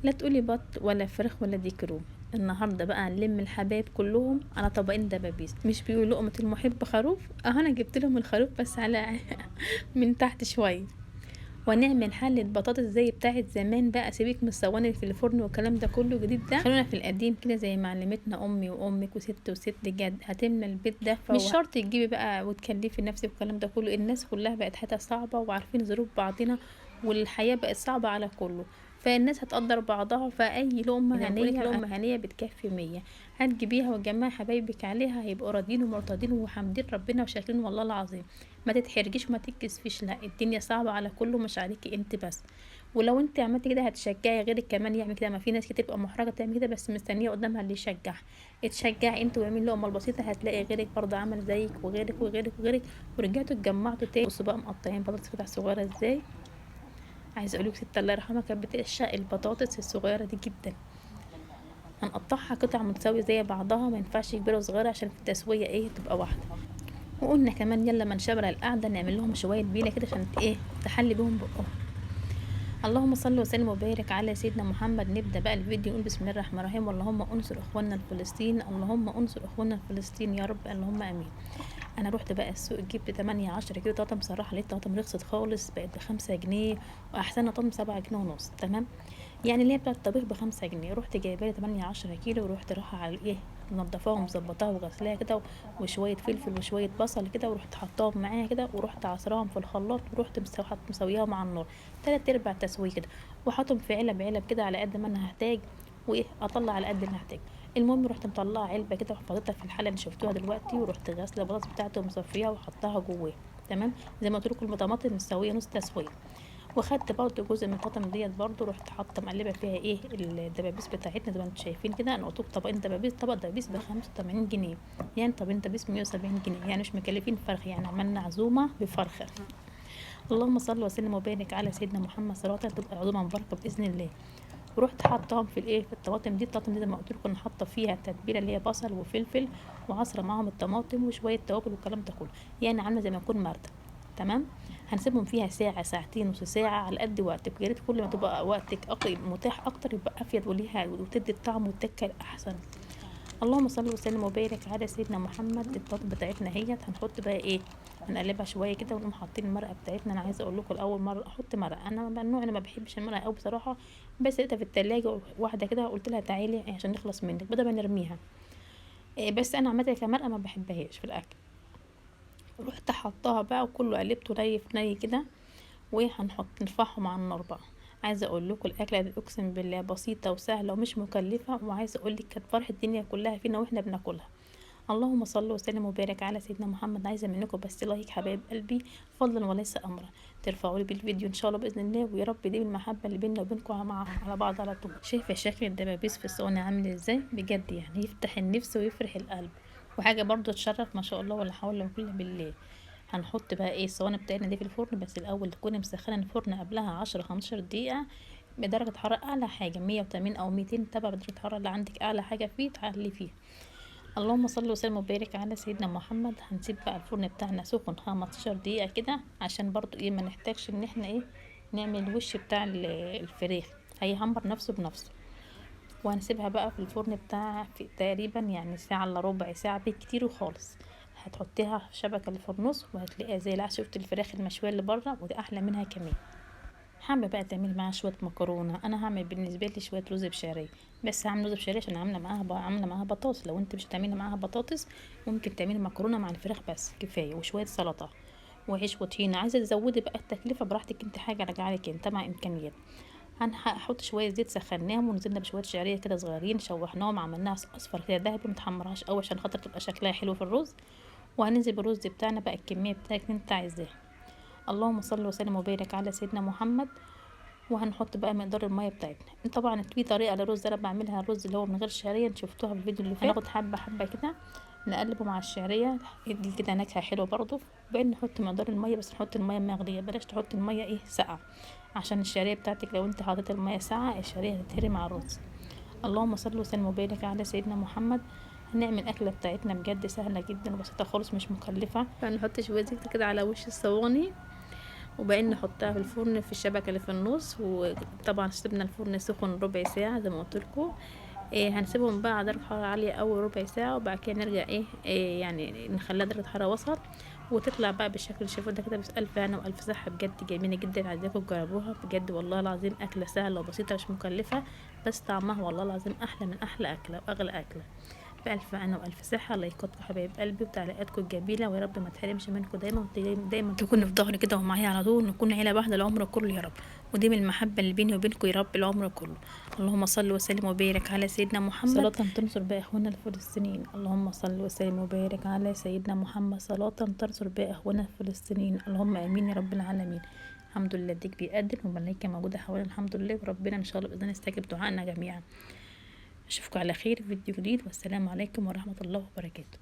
لا تقولي بط ولا فراخ ولا ديك رومي. النهارده بقى نلم الحبايب كلهم على طبقين دبابيس. مش بيقولوا لقمة المحب خروف؟ انا جبت لهم الخروف بس على من تحت شويه. ونعمل حلة بطاطس زي بتاعت زمان بقى، سيبك من الصواني في الفرن والكلام ده كله جديد، ده خلونا في القديم كده زي ما علمتنا امي وامك وست وست جد. هتملى البيت ده، مش شرط تجيبي بقى وتكلفي نفسك والكلام ده كله. الناس كلها بقت حياتها صعبة وعارفين ظروف بعضنا، والحياة بقت صعبة على كله، فالناس هتقدر بعضها. فاي لقمة هنية، لقمة هنية بتكفي 100. هتجيبيها وتجمعي حبايبك عليها، هيبقوا راضيين ومرتضين وحامدين ربنا وشاكرين والله العظيم. ما تتحرجيش وما تتكسفيش، لا الدنيا صعبة على كله مش عليكي انت بس. ولو انت عملتي كده هتشجعي غيرك كمان يعمل كده. ما في ناس كتير تبقى محرجة تعمل كده بس مستنية قدامها اللي يشجعها. اتشجعي انت واعملي اللقمة البسيطة، هتلاقي غيرك برضه عمل زيك وغيرك وغيرك وغيرك، ورجعتوا اتجمعتوا تاني. بصوا بقى مقطعين بطاطس قطع صغيرة ازاي. عايزه اقولك ست الله يرحمها كانت بتعشق البطاطس الصغيره دي جدا. هنقطعها قطع متساويه زي بعضها، ما ينفعش كبيره وصغيره عشان في التسويه ايه تبقى واحده. وقلنا كمان يلا ما نشبر القعده نعمل لهم شويه بيله كده عشان ايه تحلي بهم بقهم. اللهم صل وسلم وبارك على سيدنا محمد. نبدا بقى الفيديو نقول بسم الله الرحمن الرحيم. اللهم انصر اخواننا الفلسطين، اللهم انصر اخواننا الفلسطين يا رب، اللهم امين. انا رحت بقى السوق جبت 8 10 كيلو طماطم. صراحه لقيت طماطم رخصت خالص، بقت ب5 جنيه، واحسنها طماطم 7 جنيه ونص. تمام، يعني اللي هي بتاعه الطبيخ ب5 جنيه. رحت جايبه لي 8 10 كيلو، ورحت رايحه على ايه منضفاها ومظبطاها وغسلاها كده، وشويه فلفل وشويه بصل كده، ورحت حطاهم معايا كده، ورحت عصراهم في الخلاط، ورحت مسوياهم على النار 3/4 تسويه كده، وحطهم في علب كده على قد ما انا هحتاج، وايه اطلع على قد اللي هحتاج. المهم رحت مطلعه علبه كده وحطيتها في الحله اللي شفتوها دلوقتي، ورحت غاسله البطاطس بتاعتي ومصفيها وحطها جواه. تمام، زي ما قلت لكم الطماطم مستويه نص تسويه. واخدت برضو جزء من الطماطم ديت برضو، رحت حاطه مقلبه فيها ايه الدبابيس بتاعتنا زي ما انتم شايفين كده. انا قلت لكم طبقين دبابيس، طبق دبابيس ب85 جنيه، يعني طبقين دبابيس 170 جنيه، يعني مش مكلفين فرخ، يعني عملنا عزومه بفرخه. اللهم صل وسلم وبارك على سيدنا محمد. صلاه تبقى عزومه مباركه باذن الله. ورحت حطاهم في الايه في الطماطم دي. الطماطم دي زي ما قلت لكم انا حاطه فيها التتبيله اللي هي بصل وفلفل وعصره معاهم الطماطم وشويه توابل والكلام ده كله، يعني عامله زي ما يكون مرده. تمام، هنسيبهم فيها ساعه ساعتين نص ساعه على قد وقتك. يا ريت كل ما تبقى وقتك متاح اكتر يبقى افيد وليها وتدي الطعم والتكه الاحسن. اللهم صل وسلم وبارك على سيدنا محمد. الطاجن بتاعتنا اهيت. هنحط بقى ايه، هنقلبها شويه كده ونقوم حاطين المرقه بتاعتنا. انا عايزه اقول لكم الاول مره احط مرقه، انا من النوع انا ما بحبش المرقه قوي بصراحه، بس لقيتها في التلاجة واحده كده قلت لها تعالي عشان نخلص منك بدل ما نرميها. إيه بس انا عامه كمرقه ما بحبهاش في الاكل. رحت حطاها بقى وكله قلبته ني في ني كده، وهنحط نرفعهم على النار بقى. عايزه اقول لكم الاكله دي اقسم بالله بسيطه وسهله ومش مكلفه، وعايزه اقول لك كانت فرحه الدنيا كلها فينا واحنا بناكلها. اللهم صل وسلم وبارك على سيدنا محمد. عايزه منكم بس لايك حبايب قلبي، فضلا وليس امرا، ترفعوا لي بالفيديو ان شاء الله باذن الله، ويا رب دي المحبه اللي بيننا وبينكم على بعض على طول. شايفه شكل الدبابيس في الصواني عامل ازاي بجد، يعني يفتح النفس ويفرح القلب، وحاجه برضو تشرف ما شاء الله ولا حول ولا قوه الا بالله. هنحط بقى ايه الصواني بتاعتنا دي في الفرن، بس الاول تكوني مسخنه الفرن قبلها 10 15 دقيقه بدرجه حراره اعلى حاجه 180 او 200، تبع درجه الحراره اللي عندك اعلى حاجه فيه تعلي فيه. اللهم صل وسلم وبارك على سيدنا محمد. هنسيب بقى الفرن بتاعنا سخن 15 دقيقة كده، عشان برضو ايه ما نحتاجش ان احنا ايه نعمل الوش بتاع الفراخ، هيهمر نفسه بنفسه. وهنسيبها بقى في الفرن بتاع في تقريبا يعني ساعة الا ربع ساعة بالكتير وخالص. هتحطيها في الشبكة اللي في النص وهتلاقيها زي العسل. شفت الفراخ المشوية اللي بره ودي احلى منها كمان. حابه بقى تعملي معاها شويه مكرونه، انا هعمل بالنسبه لي شويه رز بشعريه، بس هعمل رز بشعريه عشان عامله معاها بطاطس. لو انت مش هتعملي معاها بطاطس ممكن تعملي مكرونه مع الفراخ بس كفايه، وشويه سلطه وعيش وطحينه. عايزه تزودي بقى التكلفه براحتك انت، حاجه راجعه لك انت مع امكانيات. هنحط شويه زيت سخناهم ونزلنا بشويه شعريه كده صغيرين، شوحناهم عملناها اصفر كده ذهبي، متحمرهاش قوي عشان خاطر تبقى شكلها حلو في الرز. وهننزل بالرز بتاعنا بقى الكميه بتاعك اللي انت عايزاها. اللهم صل وسلم وبارك على سيدنا محمد. وهنحط بقى مقدار الميه بتاعتنا. طبعا في طريقه للرز انا بعملها، الرز اللي هو من غير شعريه انت شفتوها في الفيديو اللي فات. هناخد حبه حبه كده نقلبه مع الشعريه، يدي كده نكهه حلوه برضو. وبعدين نحط مقدار الميه، بس نحط الميه مغليه، بلاش تحط الميه ايه ساقعه، عشان الشعريه بتاعتك لو انت حطيت الميه ساقعه الشعريه هتتهري مع الرز. اللهم صل وسلم وبارك على سيدنا محمد. هنعمل الاكله بتاعتنا بجد سهله جدا وبسيطه خالص مش مكلفه. فنحط شويه زيت كده على وش الصواني، وبقينا نحطها في الفرن في الشبكه اللي في النص. وطبعا سيبنا الفرن سخن ربع ساعه زي ما قلت لكم. هنسيبهم بقى على درجه حراره عاليه اول ربع ساعه، وبعد كده نرجع يعني نخليها درجه حراره وسط، وتطلع بقى بالشكل اللي شايفوه ده كده. بس الف هنا والف صحه، بجد جميله جدا، عايزاكم تجربوها بجد والله العظيم. اكله سهله وبسيطه مش مكلفه، بس طعمها والله العظيم احلى من احلى اكله واغلى اكله. بألف هنا وألف صحة. لايكاتكم حبايب قلبي وتعليقاتكم الجميلة، ويا رب ما تحرمش منكم دايما، دايما تكونوا في ظهري كده ومعايا على طول، نكون عيلة واحدة العمر كله يا رب. ودي من المحبة اللي بيني وبينكم يا رب العمر كله. اللهم صل وسلم وبارك على سيدنا محمد صلاة تنصر بها إخوانا الفلسطينيين. اللهم صل وسلم وبارك على سيدنا محمد صلاة تنصر بها إخوانا الفلسطينيين. اللهم آمين يا رب العالمين. الحمد لله الديك بيقدم والملائكة موجودة حوالينا الحمد لله، وربنا إن شاء الله بإذن يستجيب دعائنا جميعا. اشوفكم على خير في فيديو جديد، والسلام عليكم ورحمة الله وبركاته.